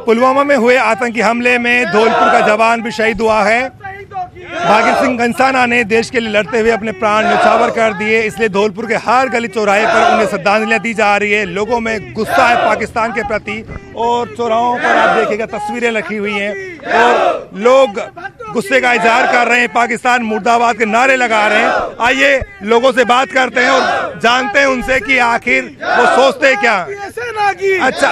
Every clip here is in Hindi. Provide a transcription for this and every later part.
पुलवामा में हुए आतंकी हमले में धौलपुर का जवान भी शहीद हुआ है। भागीर सिंह कंसाना ने देश के लिए लड़ते हुए अपने प्राण न्यौछावर कर दिए, इसलिए धौलपुर के हर गली चौराहे पर उन्हें श्रद्धांजलियां दी जा रही है। लोगों में गुस्सा है पाकिस्तान के प्रति और चौराहों पर आप देखिएगा तस्वीरें रखी हुई हैं और लोग गुस्से का इजहार कर रहे हैं, पाकिस्तान मुर्दाबाद के नारे लगा रहे हैं। आइए लोगों से बात करते हैं और जानते हैं उनसे कि आखिर वो सोचते क्या। अच्छा,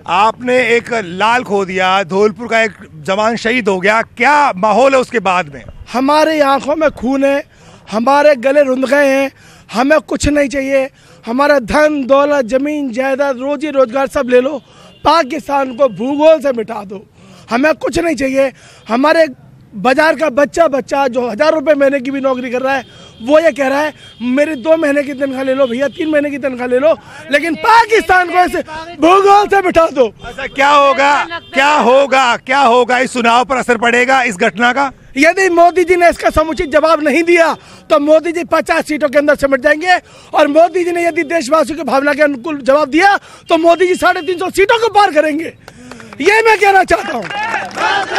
आपने एक लाल खो दिया, धौलपुर का एक जवान शहीद हो गया, क्या माहौल है उसके बाद में? हमारी आंखों में खून है, हमारे गले रुंध गए हैं, हमें कुछ नहीं चाहिए। हमारा धन दौलत जमीन जायदाद रोजी रोजगार सब ले लो, पाकिस्तान को भूगोल से मिटा दो, हमें कुछ नहीं चाहिए। हमारे बाजार का बच्चा जो 1000 रुपये महीने की भी नौकरी कर रहा है वो ये कह रहा है मेरी 2 महीने की तनख्वाह ले लो भैया, 3 महीने की तनख्वाह ले लो, लेकिन पाकिस्तान को ऐसे भूगोल से मिटा दो। अच्छा, क्या होगा इस चुनाव पर असर पड़ेगा इस घटना का? यदि मोदी जी ने इसका समुचित जवाब नहीं दिया तो मोदी जी 50 सीटों के अंदर सिमट जाएंगे, और मोदी जी ने यदि देशवासियों की भावना के अनुकूल जवाब दिया तो मोदी जी 350 सीटों को पार करेंगे। ये मैं कहना चाहता हूँ।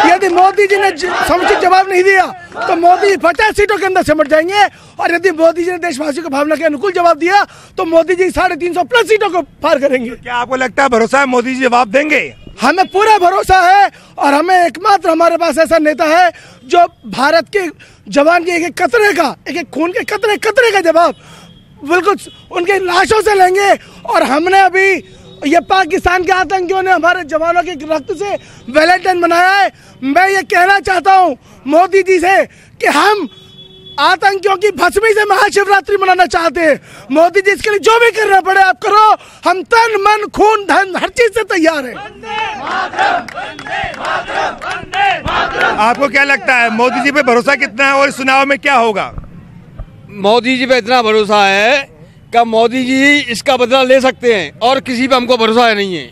यदि मोदी जी ने समुचित जवाब नहीं दिया तो मोदी जी 50 सीटों के अंदर सिमट जाएंगे, और यदि मोदी जी ने देशवासियों की भावना के अनुकूल जवाब दिया तो मोदी जी 350 प्लस सीटों को पार करेंगे। क्या आपको लगता है, भरोसा है मोदी जी जवाब देंगे? हमें पूरा भरोसा है, और हमें एकमात्र हमारे पास ऐसा नेता है जो भारत के जवान के एक कतरे का, एक खून के कतरे का जवाब बिल्कुल उनके लाशों से लेंगे। और हमने अभी ये पाकिस्तान के आतंकियों ने हमारे जवानों के रक्त से वैलेंटाइन बनाया है। मैं ये कहना चाहता हूँ मोदी जी से कि हम आतंकियों की भस्मी से महाशिवरात्रि मनाना चाहते हैं। मोदी जी इसके लिए जो भी करना पड़े आप करो, हम तन मन खून धन हर चीज से तैयार हैं। आपको क्या लगता है मोदी जी पे भरोसा कितना है और इस चुनाव में क्या होगा? मोदी जी पे इतना भरोसा है कि मोदी जी इसका बदला ले सकते हैं, और किसी पे हमको भरोसा नहीं है।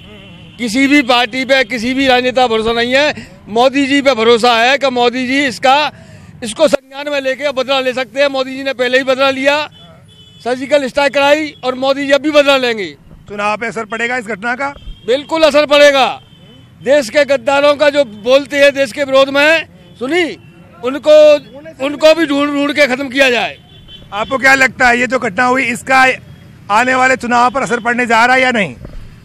किसी भी पार्टी पे, किसी भी राजनेता भरोसा नहीं है। मोदी जी पे भरोसा है कि मोदी जी इसको संज्ञान में लेके बदला ले सकते हैं। मोदी जी ने पहले ही बदला लिया, सर्जिकल स्ट्राइक कराई, और मोदी जी अब भी बदला लेंगे। चुनाव पे असर पड़ेगा इस घटना का? बिल्कुल असर पड़ेगा। देश के गद्दारों का जो बोलते हैं देश के विरोध में, सुनी, उनको भी ढूंढ के खत्म किया जाए। आपको क्या लगता है ये जो घटना हुई इसका आने वाले चुनाव पर असर पड़ने जा रहा है या नहीं?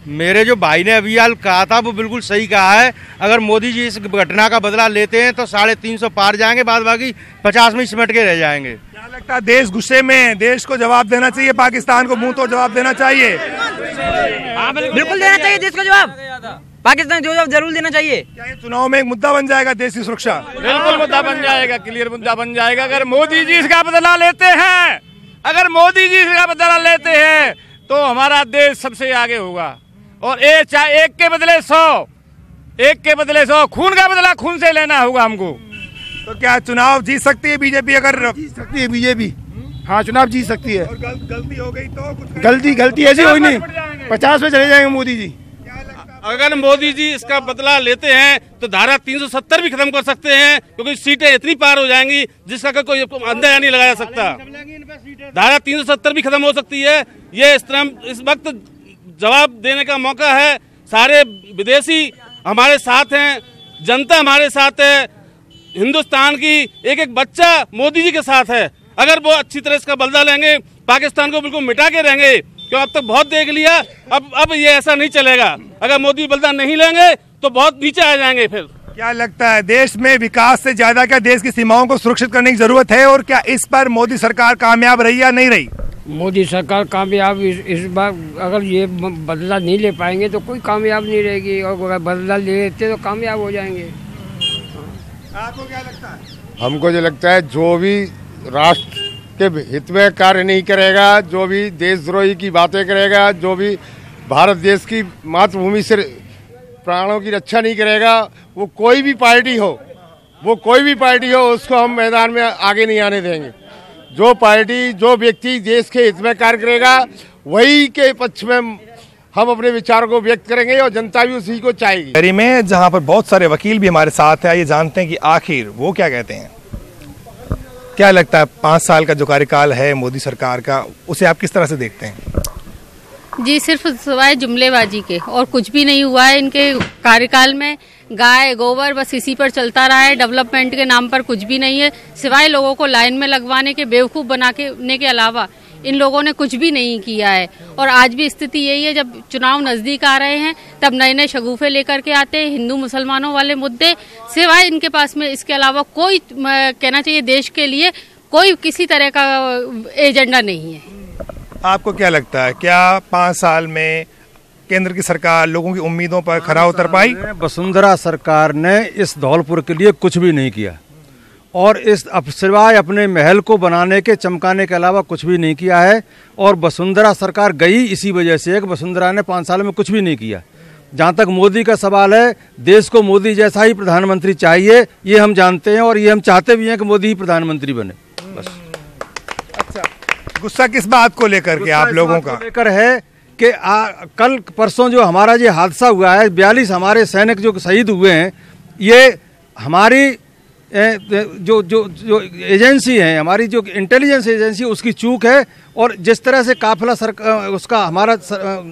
मेरे जो भाई ने अभी हाल कहा था वो बिल्कुल सही कहा है। अगर मोदी जी इस घटना का बदला लेते हैं तो 350 पार जाएंगे, बाद बाकी 50 में सिमट के रह जाएंगे। क्या लगता है देश गुस्से में, देश को जवाब देना चाहिए, पाकिस्तान को मुंह तो जवाब देना चाहिए? बिल्कुल देना चाहिए देश को जवाब, पाकिस्तान जो जवाब जरूर देना चाहिए। क्या ये चुनाव में एक मुद्दा बन जाएगा देश की सुरक्षा? बिल्कुल मुद्दा बन जाएगा, क्लियर मुद्दा बन जाएगा। अगर मोदी जी इसका बदला लेते हैं, तो हमारा देश सबसे आगे होगा। और चाहे एक के बदले 100 खून का बदला खून से लेना होगा हमको। तो क्या चुनाव जीत सकती है बीजेपी? अगर जीत सकती है बीजेपी, हाँ चुनाव जीत सकती है। और गलती हो गई तो कुछ गलती ऐसी हुई नहीं, 50 में चले जाएंगे मोदी जी। अगर मोदी जी इसका बदला लेते हैं तो धारा 370 भी खत्म कर सकते हैं, क्योंकि सीटें इतनी पार हो जाएंगी जिसका कोई अंदाजा नहीं लगाया सकता। धारा 370 भी खत्म हो सकती है। ये इस वक्त जवाब देने का मौका है। सारे विदेशी हमारे साथ हैं, जनता हमारे साथ है, हिंदुस्तान की एक बच्चा मोदी जी के साथ है। अगर वो अच्छी तरह इसका बदला लेंगे, पाकिस्तान को बिल्कुल मिटा के रहेंगे, क्यों अब तक बहुत देख लिया। अब ये ऐसा नहीं चलेगा। अगर मोदी बदला नहीं लेंगे तो बहुत नीचे आ जाएंगे। फिर क्या लगता है देश में विकास से ज्यादा क्या देश की सीमाओं को सुरक्षित करने की जरूरत है, और क्या इस पर मोदी सरकार कामयाब रही या नहीं रही? मोदी सरकार कामयाब इस बार अगर ये बदला नहीं ले पाएंगे तो कोई कामयाब नहीं रहेगी, और अगर बदला ले लेते तो कामयाब हो जाएंगे। आपको क्या लगता है? हमको जो लगता है जो भी राष्ट्र के हित में कार्य नहीं करेगा, जो भी देशद्रोही की बातें करेगा, जो भी भारत देश की मातृभूमि से प्राणों की रक्षा नहीं करेगा, वो कोई भी पार्टी हो उसको हम मैदान में आगे नहीं आने देंगे। जो पार्टी, जो व्यक्ति देश के हित में कार्य करेगा वही के पक्ष में हम अपने विचारों को व्यक्त करेंगे, और जनता भी उसी को चाहेगी। में जहाँ पर बहुत सारे वकील भी हमारे साथ हैं, ये जानते हैं कि आखिर वो क्या कहते हैं। क्या लगता है 5 साल का जो कार्यकाल है मोदी सरकार का, उसे आप किस तरह से देखते हैं? जी, सिर्फ सिवाय जुमलेबाजी के और कुछ भी नहीं हुआ है इनके कार्यकाल में। गाय गोबर बस इसी पर चलता रहा है। डेवलपमेंट के नाम पर कुछ भी नहीं है, सिवाय लोगों को लाइन में लगवाने के, बेवकूफ़ बनाने के अलावा इन लोगों ने कुछ भी नहीं किया है। और आज भी स्थिति यही है, जब चुनाव नज़दीक आ रहे हैं तब नए नए शगुफे लेकर के आते हैं, हिंदू मुसलमानों वाले मुद्दे। सिवाय इनके पास में इसके अलावा कोई, कहना चाहिए देश के लिए कोई किसी तरह का एजेंडा नहीं है। आपको क्या लगता है, क्या 5 साल में केंद्र की सरकार लोगों की उम्मीदों पर खरा उतर पाई? वसुंधरा सरकार ने इस धौलपुर के लिए कुछ भी नहीं किया और इस सिवाय अपने महल को बनाने के, चमकाने के अलावा कुछ भी नहीं किया है। और वसुंधरा सरकार गई इसी वजह से कि वसुंधरा ने 5 साल में कुछ भी नहीं किया। जहाँ तक मोदी का सवाल है, देश को मोदी जैसा ही प्रधानमंत्री चाहिए, ये हम जानते हैं और ये हम चाहते भी हैं कि मोदी ही प्रधानमंत्री बने। बस। अच्छा, गुस्सा किस बात को लेकर के आप लोगों का? लेकर है कि कल परसों जो हमारा ये हादसा हुआ है, 42 हमारे सैनिक जो शहीद हुए हैं, ये हमारी जो जो जो एजेंसी है, हमारी जो इंटेलिजेंस एजेंसी, उसकी चूक है। और जिस तरह से काफिला उसका हमारा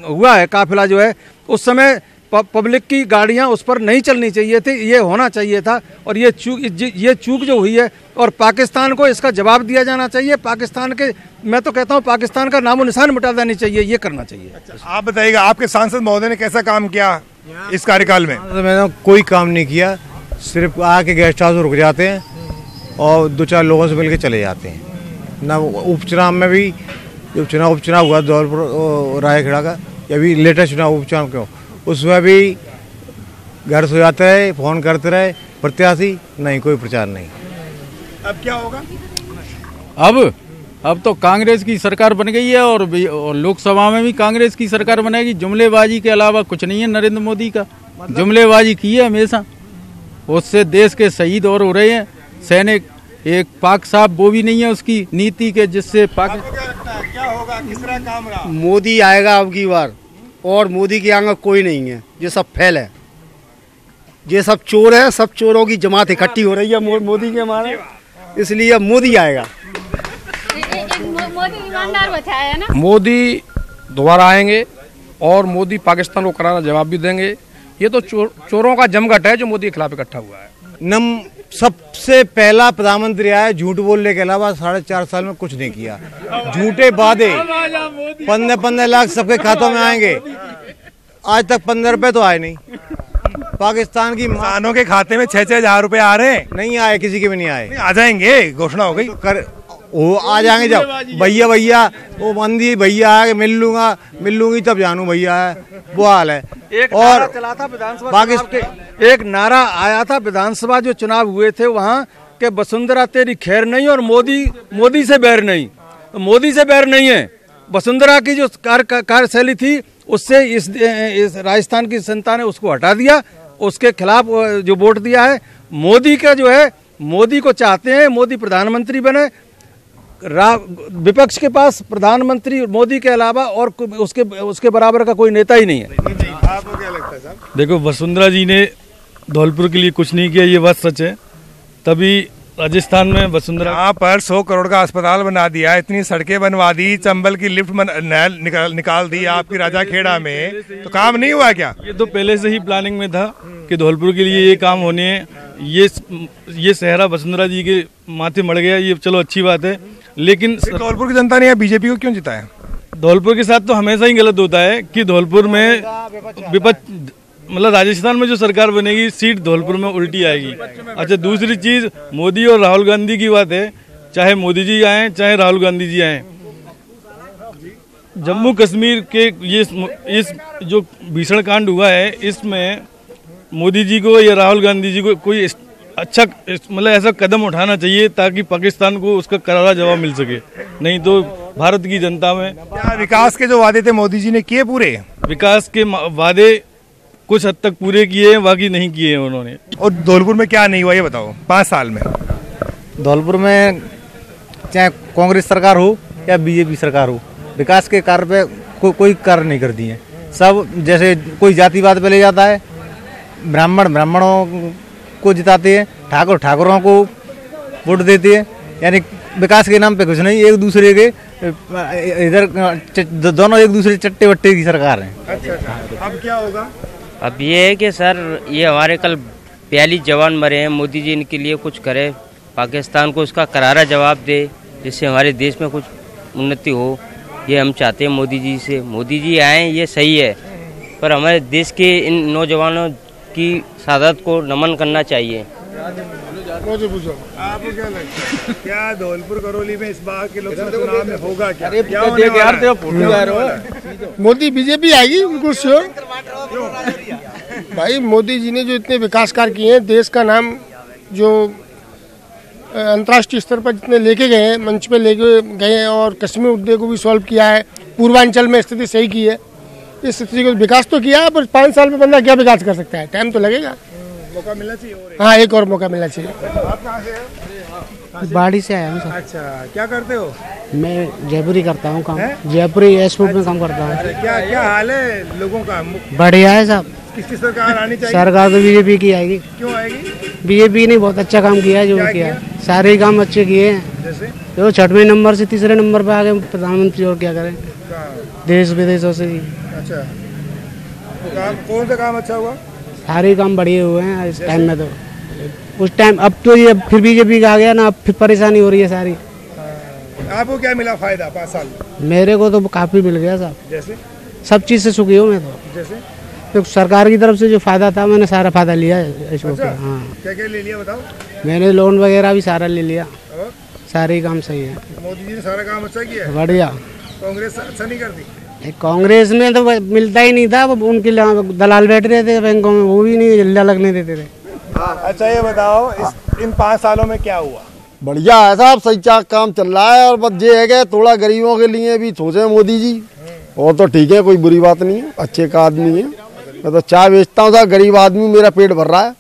हुआ है, काफिला जो है, उस समय पब्लिक की गाड़ियां उस पर नहीं चलनी चाहिए थी, ये होना चाहिए था। और ये चूक जो हुई है, और पाकिस्तान को इसका जवाब दिया जाना चाहिए। पाकिस्तान के, मैं तो कहता हूँ पाकिस्तान का नामो निशान मिटा देनी चाहिए, ये करना चाहिए। अच्छा, आप बताइएगा, आपके सांसद महोदय ने कैसा काम किया इस कार्यकाल में? मैंने कोई काम नहीं किया, सिर्फ आके गेस्ट हाउस रुक जाते हैं और 2-4 लोगों से मिलकर चले जाते हैं। ना उपचुनाव में भी, जो उपचुनाव हुआ धौलपुर रायखेड़ा का, या भी लेटेस्ट चुनाव उपचुनाव क्यों, उसमें भी घर सो जाते रहे, फोन करते रहे प्रत्याशी, नहीं कोई प्रचार नहीं। अब क्या होगा? अब तो कांग्रेस की सरकार बन गई है और लोकसभा में भी कांग्रेस की सरकार बनेगी। जुमलेबाजी के अलावा कुछ नहीं है नरेंद्र मोदी का। जुमलेबाजी की है हमेशा, उससे देश के शहीद और हो रहे हैं सैनिक। एक पाक साहब वो भी नहीं है उसकी नीति के, जिससे क्या लगता है, क्या होगा, किस तरह काम रहा? मोदी आएगा अब की बार, और मोदी के आगे कोई नहीं है। ये सब फैल है, ये सब चोर है, सब चोरों की जमात इकट्ठी हो रही है मोदी के मारे, इसलिए अब मोदी आएगा। मोदी ईमानदार बचाया है ना। मोदी दोबारा आएंगे और मोदी पाकिस्तान को करारा जवाब भी देंगे। ये तो चोरों का जमघट है जो मोदी के खिलाफ इकट्ठा हुआ है। सबसे पहला प्रधानमंत्री आया झूठ बोलने के अलावा 4.5 साल में कुछ नहीं किया। झूठे वादे, 15 लाख सबके खातों में आएंगे, आज तक 15 रुपए तो आए नहीं। पाकिस्तान की किसानों के खाते में 6-6 हजार रुपए आ रहे हैं, नहीं आए, किसी के भी नहीं आए। आ जाएंगे, घोषणा हो गई। वो आ जाएंगे जब भैया वो मंदी भैया है, मिल लूंगी तब जानू भैया है, वो हाल है। और चला था पाकिस्तान, एक नारा आया था विधानसभा जो चुनाव हुए थे वहाँ के, वसुंधरा तेरी खैर नहीं और मोदी से बैर नहीं। तो मोदी से बैर नहीं है, वसुंधरा की जो कार्यशैली थी उससे इस राजस्थान की जनता ने उसको हटा दिया, उसके खिलाफ जो वोट दिया है। मोदी का जो है, मोदी को चाहते हैं, मोदी प्रधानमंत्री बने। विपक्ष के पास प्रधानमंत्री मोदी के अलावा और उसके बराबर का कोई नेता ही नहीं है। आपको क्या लगता है साहब? देखो, वसुंधरा जी ने धौलपुर के लिए कुछ नहीं किया, ये बात सच है। तभी राजस्थान में वसुंधरा यहाँ पर 100 करोड़ का अस्पताल बना दिया, इतनी सड़कें बनवा दी, चंबल की लिफ्ट निकाल दी आपकी राजाखेड़ा में, तो काम नहीं हुआ क्या? ये तो पहले से ही प्लानिंग में था कि धौलपुर के लिए ये काम होने हैं। ये सहरा वसुंधरा जी के माथे मड़ गया, ये चलो अच्छी बात है। लेकिन धौलपुर की जनता ने बीजेपी को क्यों जिताया? धौलपुर के साथ तो हमेशा ही गलत होता है कि धौलपुर में विपक्ष, मतलब राजस्थान में जो सरकार बनेगी सीट धौलपुर में उल्टी आएगी। अच्छा, दूसरी चीज, मोदी और राहुल गांधी की बात है, चाहे मोदी जी आए चाहे राहुल गांधी जी आए, जम्मू कश्मीर के इस जो भीषण कांड हुआ है, इसमें मोदी जी को या राहुल गांधी जी को कोई अच्छा, मतलब ऐसा कदम उठाना चाहिए ताकि पाकिस्तान को उसका करारा जवाब मिल सके। नहीं तो भारत की जनता में क्या विकास के जो वादे थे मोदी जी ने किए पूरे? विकास के वादे कुछ हद तक पूरे किए हैं, बाकी नहीं किए हैं उन्होंने। और धौलपुर में क्या नहीं हुआ ये बताओ 5 साल में? धौलपुर में चाहे कांग्रेस सरकार हो या बीजेपी सरकार हो, विकास के कार्य पे कोई कार्य नहीं करती है। सब जैसे कोई जातिवाद पे ले जाता है, ब्राह्मणों को जिताते हैं, ठाकुरों को वोट देते हैं, यानी विकास के नाम पे कुछ नहीं, एक दूसरे के इधर दोनों एक दूसरे चट्टे वट्टे की सरकार है। अच्छा, अब क्या होगा? अब ये है कि सर ये हमारे कल 42 जवान मरे हैं, मोदी जी इनके लिए कुछ करे, पाकिस्तान को उसका करारा जवाब दे, जिससे हमारे देश में कुछ उन्नति हो। ये हम चाहते हैं मोदी जी से। मोदी जी आए ये सही है, पर हमारे देश के इन नौजवानों की शहादत को नमन करना चाहिए। आपको क्या लगता है, क्या धौलपुर करौली में इस बार के लोकसभा चुनाव में होगा क्या? मोदी बीजेपी आएगी बिल्कुल श्योर। भाई मोदी जी ने जो इतने विकास कार्य किए हैं, देश का नाम जो अंतर्राष्ट्रीय स्तर पर जितने लेके गए हैं, मंच पे लेके गए हैं, और कश्मीर मुद्दे को भी सॉल्व किया है, पूर्वांचल में स्थिति सही की है, इस स्थिति को विकास तो किया है, पर 5 साल में बंदा क्या विकास कर सकता है, टाइम तो लगेगा, मौका मिलना चाहिए। हाँ, एक और मौका मिलना चाहिए। आप कहाँ से हैं? बाड़ी से आया हूँ सर। अच्छा, क्या करते हो? मैं जयपुरी करता हूँ काम, जयपुरी एयरपोर्ट में काम करता हूँ। क्या क्या हाल है लोगों का? बढ़िया है साहब। किसकी सरकार आनी चाहिए? सरकार तो बीजेपी की आएगी। क्यों आएगी? बीजेपी ने बहुत अच्छा काम किया है, जो किया है सारे ही काम अच्छे किए हैं। जैसे जो 6वें नंबर से 3रे नंबर पे आ गए प्रधानमंत्री, और क्या करें देश विदेशों से। अच्छा, कौन सा काम अच्छा हुआ? सारे काम बढ़िया हुए हैं इस टाइम में। तो उस टाइम, अब तो ये फिर बीजेपी का आ गया ना, अब फिर परेशानी हो रही है सारी। आपको क्या मिला फायदा 5 साल में? मेरे को तो काफी मिल गया साहब। जैसे सब चीज से सुखी हूँ मैं तो। जैसे तो सरकार की तरफ से जो फायदा था, मैंने सारा फायदा लिया है इसको। अच्छा, हाँ, क्या क्या ले लिया बताओ? मैंने लोन वगैरह भी सारा ले लिया, सारे काम सही है। मोदी जी ने सारा काम अच्छा किया है। बढ़िया। कांग्रेस अच्छा नहीं करती? कांग्रेस में तो मिलता ही नहीं था, उनके दलाल बैठ रहे थे बैंकों में, वो भी नहीं हिल्ला लगने देते थे। अच्छा, ये बताओ इन 5 सालों में क्या हुआ? बढ़िया है साहब, सही चाक काम चल रहा है, और बस ये है कि थोड़ा गरीबों के लिए भी सोचे मोदी जी, और तो ठीक है, कोई बुरी बात नहीं है, अच्छे का आदमी है। मैं तो चाय बेचता हूँ साहब, गरीब आदमी, मेरा पेट भर रहा है,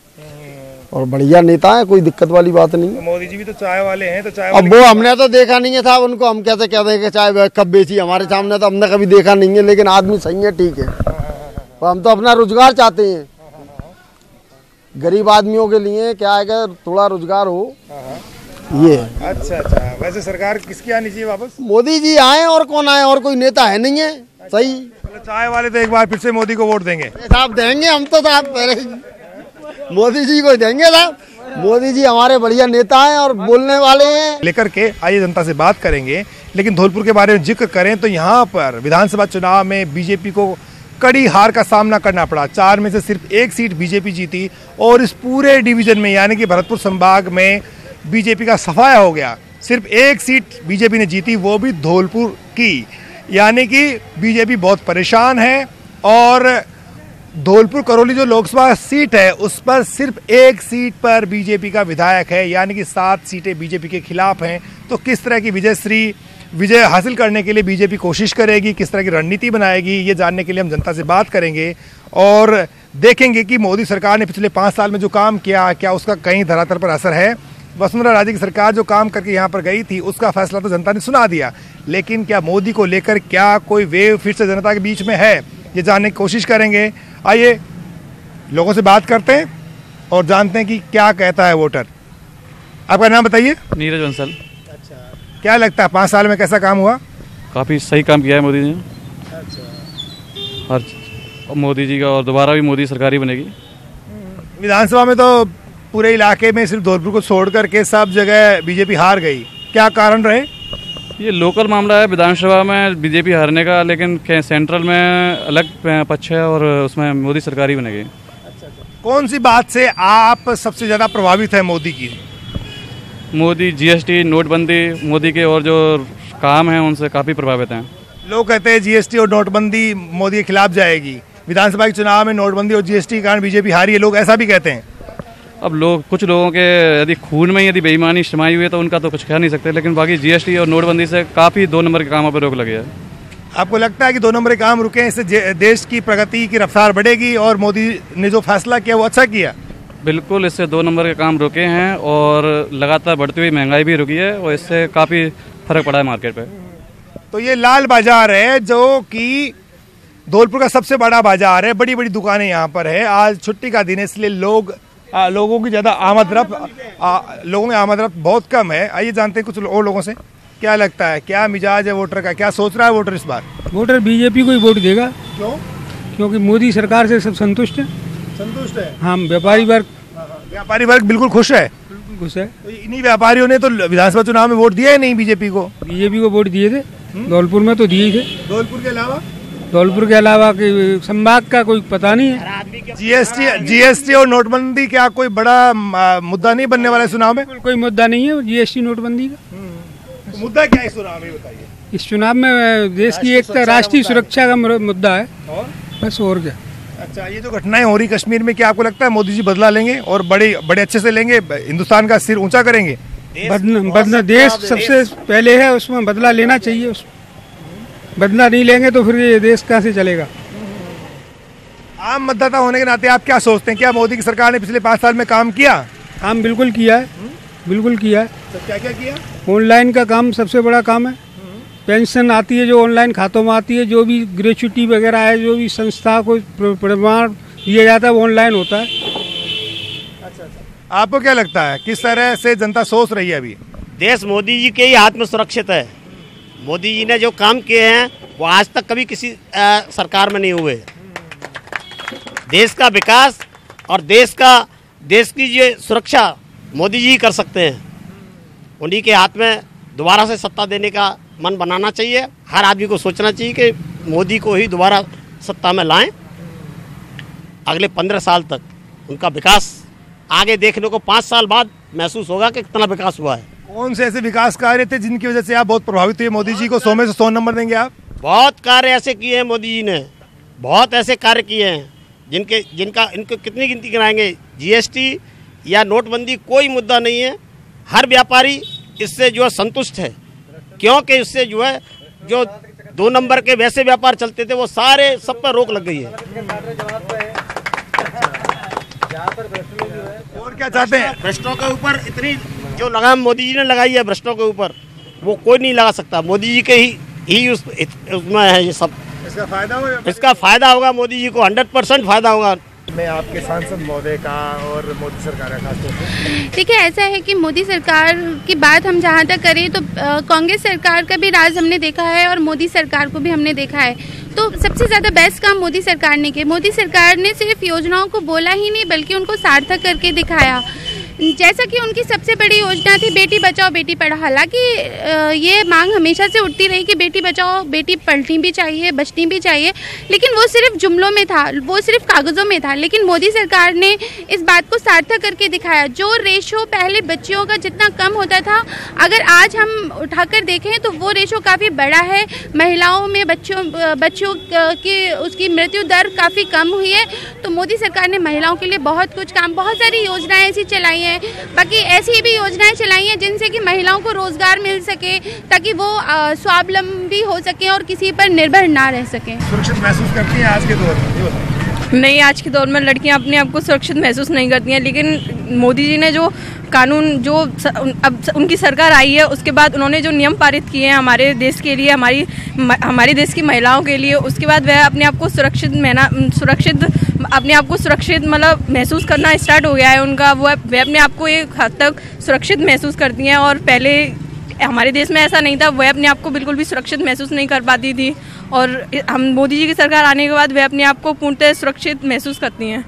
और बढ़िया नेता है, कोई दिक्कत वाली बात नहीं है। मोदी जी भी तो चाय वाले हैं, तो चाय अब वो हमने तो देखा नहीं है साहब उनको, हम कैसे कह दें कि चाय कब बेची, हमारे सामने तो हमने कभी देखा नहीं है, लेकिन आदमी सही है, ठीक है। तो हम तो अपना रोजगार चाहते हैं, गरीब आदमियों के लिए क्या है कि थोड़ा रोजगार हो, ये। अच्छा अच्छा, वैसे सरकार किसकी आनी चाहिए वापस? मोदी जी आए, और कौन आए, और कोई नेता है नहीं है। सही, चाय वाले तो एक बार फिर से मोदी को वोट देंगे साहब? देंगे हम तो साहब, पहले मोदी जी को देंगे साहब। मोदी जी हमारे बढ़िया नेता हैं और बोलने वाले हैं। लेकर के आइए जनता से बात करेंगे, लेकिन धौलपुर के बारे में जिक्र करें तो यहाँ पर विधानसभा चुनाव में बीजेपी को कड़ी हार का सामना करना पड़ा। 4 में से सिर्फ 1 सीट बीजेपी जीती, और इस पूरे डिवीजन में यानी कि भरतपुर संभाग में बीजेपी का सफाया हो गया। सिर्फ 1 सीट बीजेपी ने जीती, वो भी धौलपुर की, यानी कि बीजेपी बहुत परेशान है। और धौलपुर करौली जो लोकसभा सीट है, उस पर सिर्फ 1 सीट पर बीजेपी का विधायक है, यानी कि 7 सीटें बीजेपी के खिलाफ हैं। तो किस तरह की विजय हासिल करने के लिए बीजेपी कोशिश करेगी, किस तरह की रणनीति बनाएगी, ये जानने के लिए हम जनता से बात करेंगे और देखेंगे कि मोदी सरकार ने पिछले 5 साल में जो काम किया, क्या उसका कहीं धरातल पर असर है। वसुंधरा राजे की सरकार जो काम करके यहाँ पर गई थी, उसका फैसला तो जनता ने सुना दिया, लेकिन क्या मोदी को लेकर क्या कोई वेव फिर से जनता के बीच में है, ये जानने की कोशिश करेंगे। आइए लोगों से बात करते हैं और जानते हैं कि क्या कहता है वोटर। आपका नाम बताइए। नीरज बंसल। अच्छा, क्या लगता है 5 साल में कैसा काम हुआ? काफ़ी सही काम किया है मोदी जी ने। अच्छा, और मोदी जी का और दोबारा भी मोदी सरकार ही बनेगी। विधानसभा में तो पूरे इलाके में सिर्फ धौलपुर को छोड़ करके सब जगह बीजेपी हार गई, क्या कारण रहे? ये लोकल मामला है विधानसभा में बीजेपी हारने का, लेकिन सेंट्रल में अलग पक्ष है और उसमें मोदी सरकार ही बनेगी। कौन सी बात से आप सबसे ज़्यादा प्रभावित है मोदी की? मोदी जीएसटी, नोटबंदी, मोदी के और जो काम हैं उनसे काफ़ी प्रभावित हैं। लोग कहते हैं जीएसटी और नोटबंदी मोदी के खिलाफ जाएगी, विधानसभा के चुनाव में नोटबंदी और जीएसटी के कारण बीजेपी हारी है, लोग ऐसा भी कहते हैं। अब कुछ लोगों के यदि खून में यदि बेईमानी समाई हुई है तो उनका तो कुछ कह नहीं सकते, लेकिन बाकी जीएसटी और नोटबंदी से काफ़ी 2 नंबर के कामों पर रोक लगी है। आपको लगता है कि 2 नंबर के काम रुके, इससे देश की प्रगति की रफ्तार बढ़ेगी और मोदी ने जो फैसला किया वो अच्छा किया? बिल्कुल, इससे 2 नंबर के काम रुके हैं और लगातार बढ़ती हुई महंगाई भी रुकी है और इससे काफ़ी फर्क पड़ा है मार्केट पे। तो ये लाल बाजार है जो कि धौलपुर का सबसे बड़ा बाजार है, बड़ी बड़ी दुकानें यहाँ पर है। आज छुट्टी का दिन है, इसलिए लोग लोगों की ज़्यादा लोगों की आमद रफ्त बहुत कम है। आइए जानते हैं कुछ और लोगों से, क्या लगता है, क्या मिजाज है वोटर का, क्या सोच रहा है वोटर इस बार? वोटर बीजेपी को ही वोट देगा। क्यों? क्योंकि मोदी सरकार से सब संतुष्ट है। संतुष्ट है? हाँ, व्यापारी वर्ग बिल्कुल खुश है। खुश है। तो इन्हीं व्यापारियों ने तो विधानसभा चुनाव में वोट दिया है नहीं बीजेपी को? बीजेपी को वोट दिए थे, धौलपुर में तो दिए थे। धौलपुर के अलावा? धौलपुर के अलावा संभाग का कोई पता नहीं है। जीएसटी और नोटबंदी क्या कोई बड़ा मुद्दा नहीं बनने वाला है चुनाव में? कोई मुद्दा नहीं है जीएसटी नोटबंदी का। तो मुद्दा क्या है इस चुनाव में बताइए? इस चुनाव में देश की एकता, राष्ट्रीय सुरक्षा का मुद्दा है, और बस और क्या। अच्छा, ये जो घटनाएं हो रही कश्मीर में, क्या आपको लगता है मोदी जी बदला लेंगे और बड़े अच्छे से लेंगे, हिंदुस्तान का सिर ऊंचा करेंगे? बदला देश सबसे पहले है, उसमें बदला लेना चाहिए। बदला नहीं लेंगे तो फिर ये देश कहाँ से चलेगा? आम मतदाता होने के नाते आप क्या सोचते हैं, क्या मोदी की सरकार ने पिछले 5 साल में काम किया? काम बिल्कुल किया है, बिल्कुल किया है। तो क्या क्या किया? ऑनलाइन का काम सबसे बड़ा काम है। पेंशन आती है जो ऑनलाइन खातों में आती है, जो भी ग्रेच्युटी वगैरह है, जो भी संस्था को प्रमाण दिया जाता है वो ऑनलाइन होता है। अच्छा, आपको क्या लगता है किस तरह से जनता सोच रही है अभी? देश मोदी जी के ही हाथ में सुरक्षित है। मोदी जी ने जो काम किए हैं वो आज तक कभी किसी सरकार में नहीं हुए। देश का विकास और देश की जो सुरक्षा मोदी जी कर सकते हैं। उन्हीं के हाथ में दोबारा से सत्ता देने का मन बनाना चाहिए। हर आदमी को सोचना चाहिए कि मोदी को ही दोबारा सत्ता में लाएं। अगले 15 साल तक उनका विकास आगे देखने को 5 साल बाद महसूस होगा कि कितना विकास हुआ है। कौन से ऐसे विकास कार्य थे जिनकी वजह से आप बहुत प्रभावित हुए? मोदी जी को 100 में से 100 नंबर देंगे आप? बहुत कार्य ऐसे किए हैं मोदी जी ने, बहुत ऐसे कार्य किए हैं इनको कितनी गिनती कराएंगे। जीएसटी या नोटबंदी कोई मुद्दा नहीं है। हर व्यापारी इससे जो है संतुष्ट है, क्योंकि इससे जो है जो 2 नंबर के वैसे व्यापार चलते थे वो सारे सब पर रोक लग गई है। और क्या चाहते हैं? भ्रष्टों के ऊपर इतनी जो लगाम मोदी जी ने लगाई है भ्रष्टों के ऊपर, वो कोई नहीं लगा सकता। मोदी जी के ही उसमें है ये सब। इसका फायदा होगा मोदी जी को, 100% फायदा होगा। मैं आपके सांसद महोदय का और मोदी सरकार का खास तौर से देखिए, ऐसा है कि मोदी सरकार की बात हम जहाँ तक करें तो कांग्रेस सरकार का भी राज हमने देखा है और मोदी सरकार को भी हमने देखा है। तो सबसे ज़्यादा बेस्ट काम मोदी सरकार ने किया। मोदी सरकार ने सिर्फ योजनाओं को बोला ही नहीं बल्कि उनको सार्थक करके दिखाया। जैसा कि उनकी सबसे बड़ी योजना थी बेटी बचाओ बेटी पढ़ाओ। हालांकि ये मांग हमेशा से उठती रही कि बेटी बचाओ बेटी पढ़नी भी चाहिए, बचनी भी चाहिए, लेकिन वो सिर्फ जुमलों में था, वो सिर्फ कागज़ों में था। लेकिन मोदी सरकार ने इस बात को सार्थक करके दिखाया। जो रेशो पहले बच्चियों का जितना कम होता था, अगर आज हम उठाकर देखें तो वो रेशो काफ़ी बड़ा है। महिलाओं में बच्चों की उसकी मृत्यु दर काफ़ी कम हुई है। तो मोदी सरकार ने महिलाओं के लिए बहुत सारी योजनाएँ ऐसी चलाई हैं। बाकी ऐसी भी योजनाएं चलाई हैं जिनसे कि महिलाओं को रोजगार मिल सके, ताकि वो स्वावलंबी हो सके और किसी पर निर्भर ना रह सके। सुरक्षित महसूस करती हैं आज के दौर में? नहीं, आज के दौर में लड़कियां अपने आप को सुरक्षित महसूस नहीं करती हैं। लेकिन मोदी जी ने जो कानून अब उनकी सरकार आई है उसके बाद उन्होंने जो नियम पारित किए हैं हमारे देश के लिए, हमारे देश की महिलाओं के लिए, उसके बाद वह अपने आप को सुरक्षित मतलब महसूस करना स्टार्ट हो गया है उनका। वह अपने आप को एक हद तक सुरक्षित महसूस करती हैं और पहले हमारे देश में ऐसा नहीं था। वह अपने आप को बिल्कुल भी सुरक्षित महसूस नहीं कर पाती थी और हम मोदी जी की सरकार आने के बाद वह अपने आप को पूर्णतः सुरक्षित महसूस करती हैं।